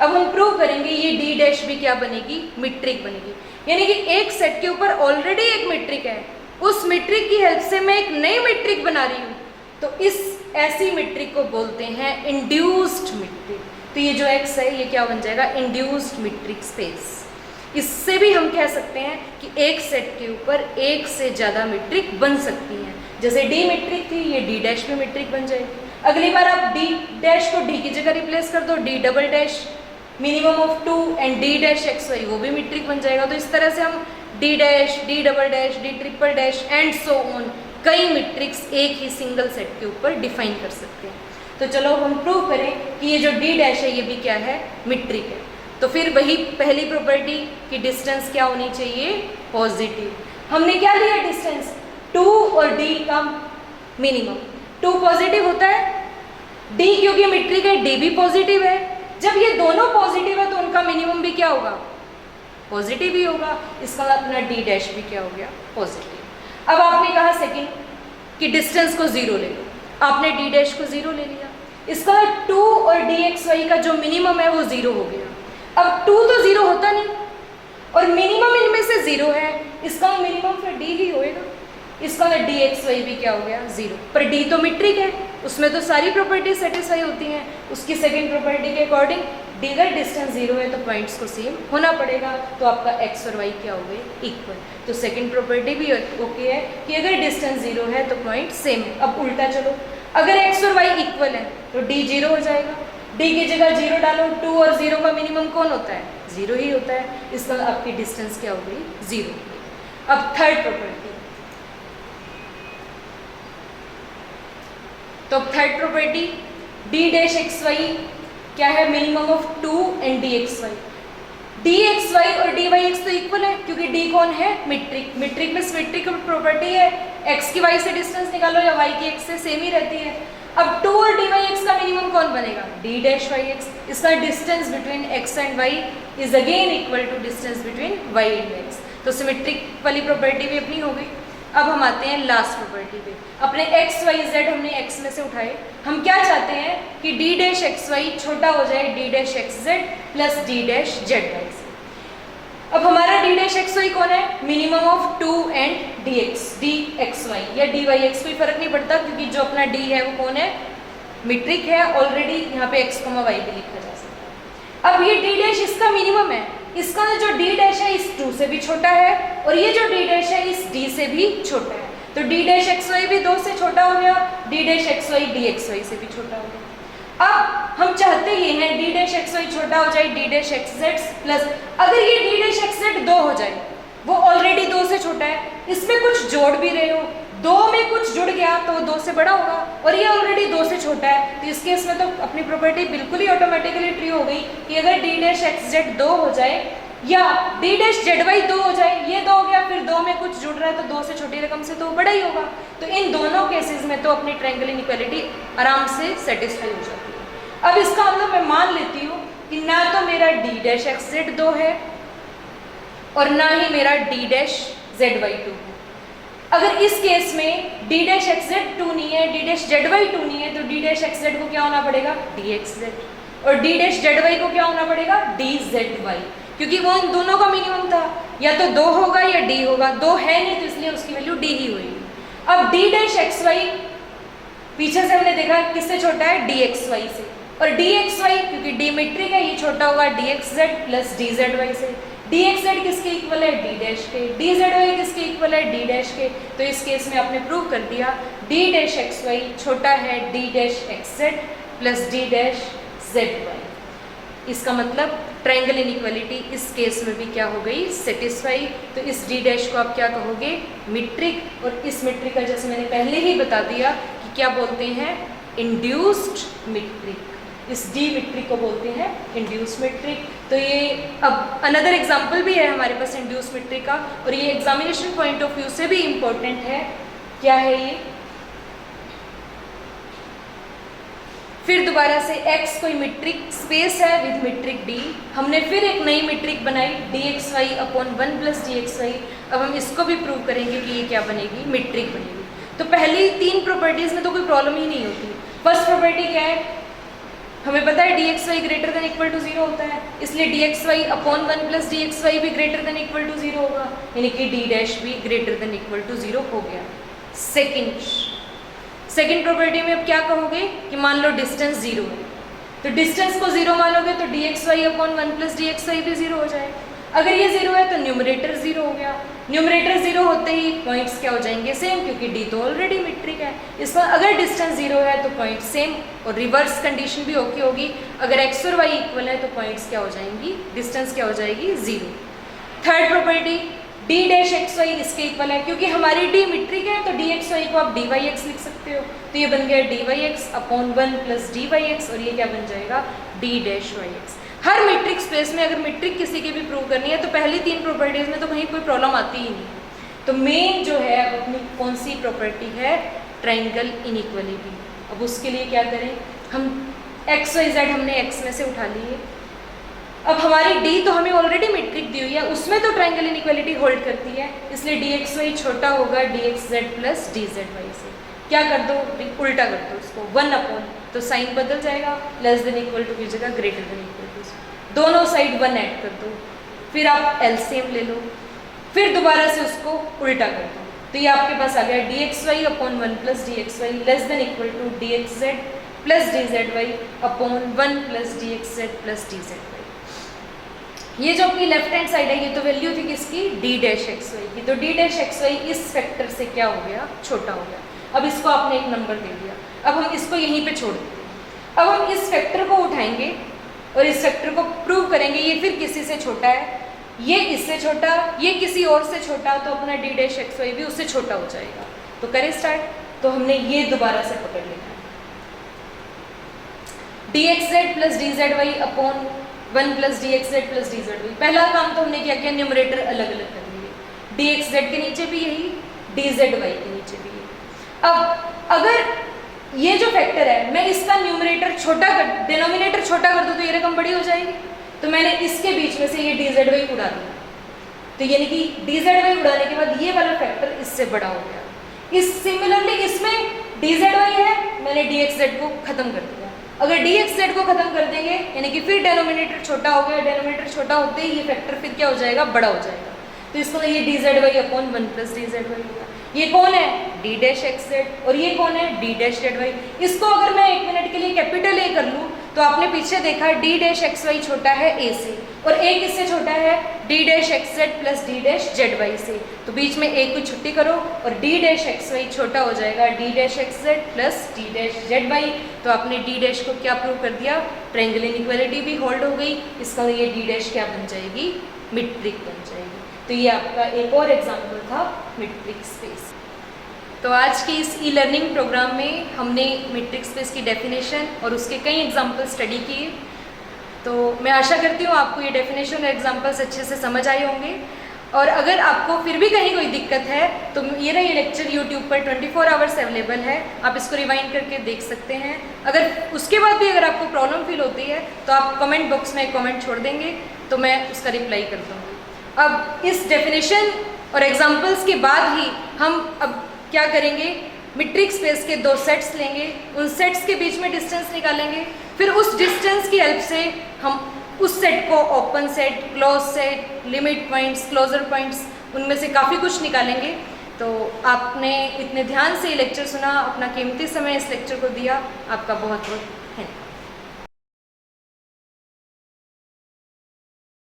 अब हम प्रूव करेंगे ये d डैश भी क्या बनेगी, मीट्रिक बनेगी। यानी कि एक सेट के ऊपर ऑलरेडी एक मीट्रिक है, उस मीट्रिक की हेल्प से मैं एक नई मीट्रिक बना रही हूँ, तो इस ऐसी मीट्रिक को बोलते हैं इंड्यूस्ड मीट्रिक। तो ये जो x है ये क्या बन जाएगा, इंड्यूस्ड मीट्रिक स्पेस। इससे भी हम कह सकते हैं कि एक सेट के ऊपर एक से ज़्यादा मीट्रिक बन सकती हैं। जैसे d मीट्रिक थी, ये d डैश भी मीट्रिक बन जाएगी। अगली बार आप d डैश को d की जगह रिप्लेस कर दो, d double dash minimum of 2 and d dash xy, वो भी मीट्रिक बन जाएगा। तो इस तरह से हम d dash, d double dash, d triple dash and so on कई मीट्रिक्स एक ही सिंगल सेट के ऊपर डिफाइन कर सकते हैं। तो चलो हम प्रूव करें कि ये जो d डैश है ये भी क्या है, मीट्रिक है। तो फिर वही पहली प्रॉपर्टी कि डिस्टेंस क्या होनी चाहिए, पॉजिटिव। हमने क्या लिया डिस्टेंस, 2 और d का मिनिमम। 2 पॉजिटिव होता है, d क्योंकि मीट्रिक है d भी पॉजिटिव है। जब ये दोनों पॉजिटिव है तो उनका मिनिमम भी क्या होगा, पॉजिटिव ही होगा। इसका अपना d डैश भी क्या हो गया, पॉजिटिव। अब आपने कहा सेकंड कि डिस्टेंस को 0 ले लो, आपने d डैश को 0 ले लिया। इसका 2 और dxy का जो मिनिमम है वो 0 हो गया। अब 2 तो 0 होता नहीं और मिनिमम इनमें से 0 है, इसका मिनिमम फिर d ही होएगा। इसका dxy भी क्या हो गया, 0। पर d तो मीट्रिक है, उसमें तो सारी प्रॉपर्टी सेटिस्फाई होती हैं। उसकी सेकंड प्रॉपर्टी के अकॉर्डिंग d का डिस्टेंस 0 है तो पॉइंट्स को सेम होना पड़ेगा, तो आपका x और y क्या हो गए, इक्वल। तो सेकंड प्रॉपर्टी भी ओके है कि अगर डिस्टेंस 0 है तो पॉइंट सेम है। अब उल्टा चलो, अगर x और y इक्वल है तो d 0 हो जाएगा। d की जगह 0 डालो, 2 और 0 का मिनिमम कौन होता है, 0 ही होता है। इसका आपकी डिस्टेंस क्या हो गई, 0। अब थर्ड प्रॉपर्टी, तो third property d dash xy क्या है, minimum of 2 and dxy। dxy और dyx तो इक्वल है क्योंकि d कौन है, मीट्रिक। मीट्रिक में सिमेट्रिक प्रॉपर्टी है, x की y से डिस्टेंस निकालो या y की x से सेम ही रहती है। अब 2 और dyx का मिनिमम कौन बनेगा, d डैश yx। इसका distance between x and y is again equal to distance between y and x। तो सिमेट्रिक वाली प्रॉपर्टी भी अपनी हो गई। अब हम आते हैं लास्ट प्रॉपर्टी पे। अपने x y z हमने x में से उठाए, हम क्या चाहते हैं कि d डैश xy छोटा हो जाए d dash xz plus d dash zy से। अब हमारा d डैश xy कौन है, मिनिमम ऑफ 2 एंड dxy या dyx, कोई फर्क नहीं पड़ता क्योंकि जो अपना d है वो कौन है, मीट्रिक है। ऑलरेडी यहाँ पे x, y भी लिखा जा सकता है। अब ये d डैश इसका मिनिमम है, इसका जो d डैश है इस 2 से भी छोटा है और ये जो d डैश है इस d से भी छोटा है। तो d डैश xy भी 2 से छोटा हो गया, d डैश xy dxy से भी छोटा हो गया। अब हम चाहते ये हैं d डैश xy छोटा हो जाए d डैश xz प्लस, अगर ये d डैश xz 2 हो जाए, वो ऑलरेडी 2 से छोटा है, इसमें कुछ जोड़ भी रहे हो, 2 में कुछ जुड़ गया तो 2 से बड़ा होगा और ये ऑलरेडी 2 से छोटा है। तो इस केस में तो अपनी प्रॉपर्टी बिल्कुल ही ऑटोमेटिकली ट्रू हो गई कि अगर d डैश xz 2 हो जाए या d डैश zy 2 हो जाए, ये 2 हो गया, फिर 2 में कुछ जुड़ रहा है तो 2 से छोटी रकम से तो बड़ा ही होगा। तो इन दोनों केसेस में तो अपनी ट्रायंगल इनइक्वालिटी आराम से सेटिस्फाई हो जाती है। अब इसका मतलब मैं मान लेती हूँ कि ना तो मेरा d डैश xz 2 है और ना ही मेरा d डैश zy 2 है। अगर इस केस में d डैश xz 2 नहीं है, d डैश zy 2 नहीं है, तो d डैश xz को क्या होना पड़ेगा, dxz, और d डैश zy को क्या होना पड़ेगा, dzy, क्योंकि वो इन दोनों का मिनिमम था। या तो 2 होगा या d होगा, 2 है नहीं तो इसलिए उसकी वैल्यू d ही होगी। अब d डैश xy पीछे से हमने देखा किससे छोटा है, dxy से, और dxy क्योंकि d मीट्रिक है ये छोटा होगा dxz प्लस dzy से। dxz किसके इक्वल है, d डैश के, dzy किसके इक्वल है, d डैश के। तो इस केस में आपने प्रूव कर दिया d डैश xy छोटा है d dash xz plus d dash zy। इसका मतलब ट्रायंगल इनइक्वालिटी इस केस में भी क्या हो गई, सेटिस्फाई। तो इस d डैश को आप क्या कहोगे, मीट्रिक, और इस मीट्रिक का जैसे मैंने पहले ही बता दिया कि क्या बोलते हैं, इंड्यूस्ड मीट्रिक। इस d मीट्रिक को बोलते हैं इंड्यूस मीट्रिक। तो ये अब अनदर एग्जांपल भी है हमारे पास इंड्यूस मीट्रिक का, और ये एग्जामिनेशन पॉइंट ऑफ व्यू से भी इम्पोर्टेंट है। क्या है ये, फिर दोबारा से x कोई मीट्रिक स्पेस है विद मीट्रिक d, हमने फिर एक नई मीट्रिक बनाई dxy अपॉन 1 प्लस dxy। अब हम इसको भी प्रूव करेंगे कि ये क्या बनेगी, मीट्रिक बनेगी। तो पहली 3 प्रॉपर्टीज में तो कोई प्रॉब्लम ही नहीं होती। फर्स्ट प्रॉपर्टी क्या है, हमें पता है dxy greater than equal to 0 होता है, इसलिए dxy अपॉन 1 प्लस dxy भी ग्रेटर देन इक्वल टू 0 होगा, यानी कि d डैश भी ग्रेटर देन इक्वल टू 0 हो गया। सेकंड प्रॉपर्टी में अब क्या कहोगे कि मान लो डिस्टेंस 0 है, तो डिस्टेंस को 0 मानोगे तो dxy अपॉन 1 प्लस dxy भी 0 हो जाए। अगर ये 0 है तो न्यूमरेटर 0 हो गया, न्यूमरेटर 0 होते ही पॉइंट्स क्या हो जाएंगे, सेम, क्योंकि d तो ऑलरेडी मीट्रिक है। इसका अगर डिस्टेंस 0 है तो पॉइंट सेम, और रिवर्स कंडीशन भी ओके होगी, अगर x और y इक्वल है तो पॉइंट्स क्या हो जाएंगी, डिस्टेंस क्या हो जाएगी, 0। Third property d dash xy इसके इक्वल है, क्योंकि हमारी d मीट्रिक है तो dxy को आप dyx लिख सकते हो, तो ये बन गया dyx अपॉन 1 प्लस dyx, और ये क्या बन जाएगा, d डैश yx। हर मीट्रिक स्पेस में अगर मीट्रिक किसी की भी प्रूव करनी है तो पहली 3 प्रॉपर्टीज में तो कहीं कोई प्रॉब्लम आती ही नहीं। तो मेन जो है अब अपनी कौन सी प्रॉपर्टी है, ट्रायंगल इनइक्वालिटी। अब उसके लिए क्या करें, हम एक्स वाई जेड हमने एक्स में से उठा लिए। अब हमारी डी तो हमें ऑलरेडी मीट्रिक दी हुई है, उसमें तो ट्रायंगल इनइक्वालिटी होल्ड करती है, इसलिए डी एक्स वाई छोटा होगा d x z plus d z y से। क्या कर दो, उल्टा कर दो उसको, 1 तो साइन बदल जाएगा, लेस देन इक्वल टू की जगह ग्रेटर देन इक्वल टू, दोनों साइड 1 ऐड कर दो, फिर आप एलसीएम ले लो, फिर दोबारा से उसको उल्टा कर दो, तो ये आपके पास आ गया d x y upon 1 plus d x y less than equal to d x z plus d z y upon 1 plus d x z plus d z y. ये जो अपनी लेफ्ट हैंड साइड है, ये तो value थी किसकी, D dash x Y की, तो डी डैश एक्स वाई इस फैक्टर से क्या हो गया, छोटा हो गया। अब इसको आपने एक नंबर दे दिया, अब हम इसको यहीं पे छोड़ देते हैं। अब हम इस फैक्टर को उठाएंगे और इस फैक्टर को प्रूव करेंगे, ये फिर किसी से छोटा है, ये इससे छोटा, ये किसी और से छोटा, तो अपना डी डैश एक्स वाई भी उससे छोटा हो जाएगा। तो करें स्टार्ट, तो हमने ये दोबारा से पकड़ लेना है, d x z plus d z y upon 1 plus d x z plus d z y. पहला काम तो हमने क्या किया, न्यूमरेटर अलग अलग कर लिए, डी एक्स जेड के नीचे भी यही, डी जेड वाई के नीचे भी यही। अब अगर ये जो फैक्टर है, मैं इसका न्यूमरेटर छोटा कर, डिनोमिनेटर छोटा कर दूं तो ये रकम बड़ी हो जाएगी, तो मैंने इसके बीच में से ये डी जेड वाई उड़ा दिया, तो यानी कि डी जेड वाई उड़ाने के बाद ये वाला फैक्टर इससे बड़ा हो गया। इस सिमिलरली इसमें डी जेड वाई है, मैंने डी एक्स जेड को खत्म कर दिया। अगर डी एक्स जेड को खत्म कर देंगे, यानी कि फिर डेनोमिनेटर छोटा हो गया, डेनोमिनेटर छोटा होते ही ये फैक्टर फिर क्या हो जाएगा, बड़ा हो जाएगा, तो इसको ये d z y upon 1 plus d z y होगा। ये कौन है, डी डैश एक्स जेड, और ये कौन है, डी डैश जेड वाई। इसको अगर मैं 1 मिनट के लिए कैपिटल ए कर लूँ, तो आपने पीछे देखा डी डैश एक्स वाई छोटा है ए से, और ए किससे छोटा है, d dash x z plus d dash z y से, तो बीच में ए को छुट्टी करो और डी डैश एक्स वाई छोटा हो जाएगा d dash x z plus d dash z y. तो आपने डी डैश को क्या प्रूव कर दिया, ट्रायंगल इनइक्वालिटी भी होल्ड हो गई, इसका ये डी डैश क्या बन जाएगी, मीट्रिक बन जाएगी। तो ये आपका एक और एग्जाम्पल था मीट्रिक स्पेस। तो आज के इस ई लर्निंग प्रोग्राम में हमने मीट्रिक स्पेस की डेफिनेशन और उसके कई एग्जाम्पल स्टडी किए। तो मैं आशा करती हूँ आपको ये डेफिनेशन और एग्जाम्पल्स अच्छे से समझ आए होंगे, और अगर आपको फिर भी कहीं कोई दिक्कत है तो ये रहा, ये लेक्चर यूट्यूब पर 24 आवर्स अवेलेबल है, आप इसको रिवाइंड करके देख सकते हैं। अगर उसके बाद भी अगर आपको प्रॉब्लम फील होती है तो आप कमेंट बॉक्स में एक कमेंट छोड़ देंगे, तो मैं उसका रिप्लाई कर दूँगी। अब इस डेफिनेशन और एग्जाम्पल्स के बाद ही हम अब क्या करेंगे, मीट्रिक स्पेस के 2 सेट्स लेंगे, उन सेट्स के बीच में डिस्टेंस निकालेंगे, फिर उस डिस्टेंस की हेल्प से हम उस सेट को open set, close set, limit points, closure points, उनमें से काफ़ी कुछ निकालेंगे। तो आपने इतने ध्यान से ये लेक्चर सुना, अपना कीमती समय इस लेक्चर को दिया, आपका बहुत बहुत धन्यवाद।